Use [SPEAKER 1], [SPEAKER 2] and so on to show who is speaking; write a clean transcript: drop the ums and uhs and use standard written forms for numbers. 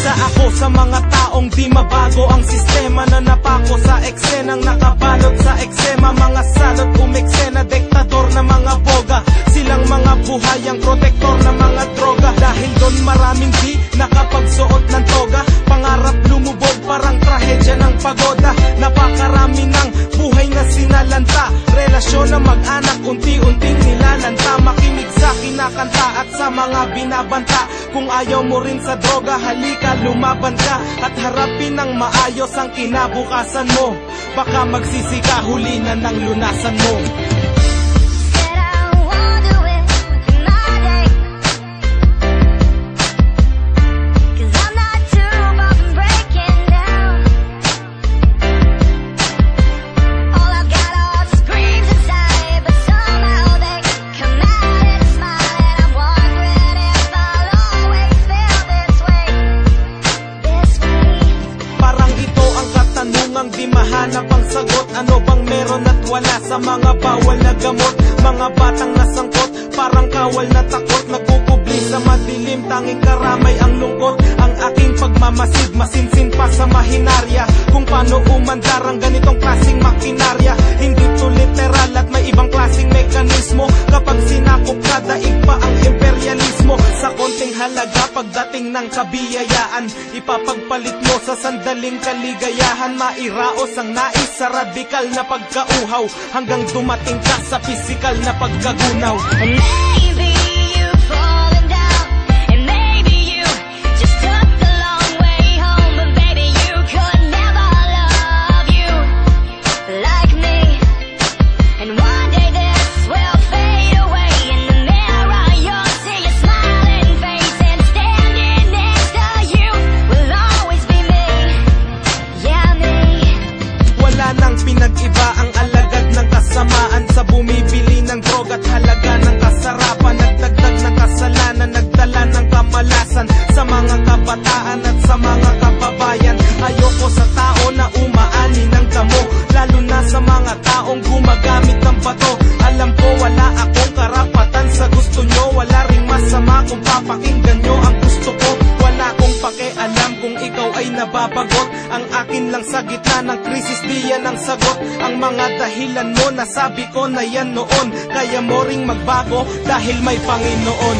[SPEAKER 1] Isa ako sa mga taong di mabago ang sistema na napako sa eksenang nakabalot sa eksema. Mga salot umeksena, diktador na mga boga. Silang mga buhay ang protektor na mga droga. Dahil doon maraming di nakapagsuot ng toga. Pangarap lumubog parang trahedya ng pagoda. Napakarami ng buhay na sinalanta. Relasyon na mag-anak unti-unting nilalanta. Makinig sa kinakanta at sa mga binabanta. Kung ayaw mo rin sa droga, halika lumaban ka. At harapin ng maayos ang kinabukasan mo. Baka magsisi ka, huli na ng lunasan mo. Di mahanap ang sagot, ano bang meron at wala sa mga bawal na gamot. Mga batang nasangkot, parang kawal na takot. Nagpupubli sa madilim, tanging karamay ang lungkot. Ang aking pagmamasid, masinsin pa sa mahinarya. Kung paano umandar ang ganitong klaseng makinarya. Hindi to literal at may ibang klaseng mekanismo. Kapag sinakop ka, daig pa ang imperialismo. Sa konting halaga, pagdating ng kabiyayaan, ipapagpalit mo sa sandaling kaligayahan. Mairaos ang nais sa radikal na pagkauhaw, hanggang dumating ka sa pisikal na pagkagunaw.
[SPEAKER 2] Maybe you've fallen down, and maybe you just took the long way home. But baby, you could never love you like me. And one day this will fade away. In the mirror you'll see your smiling face, and standing next to you will always be me. Yeah, me.
[SPEAKER 1] Wala nang pinag-iba ang alagad ng kasamaan sa bumibili ng droga at halaga ng kasarapan. Nagdagdag ng kasalanan, nagdala ng kamalasan sa mga kabataan at sa mga kababayan. Ayoko sa tao na umaani ng damo, lalo na sa mga taong gumagamit ng bato. Alam ko wala akong karapatan sa gusto nyo, wala ring masama kung papakinggan nyo ang gusto ko. Wala akong pakialam kung ikaw ay nababagot. Ang akin lang sa gitna ng krisis, di yan ang sagot. Ang mga dahilan mo, nasabi ko na yan noon. Kaya mo ring magbago dahil may Panginoon.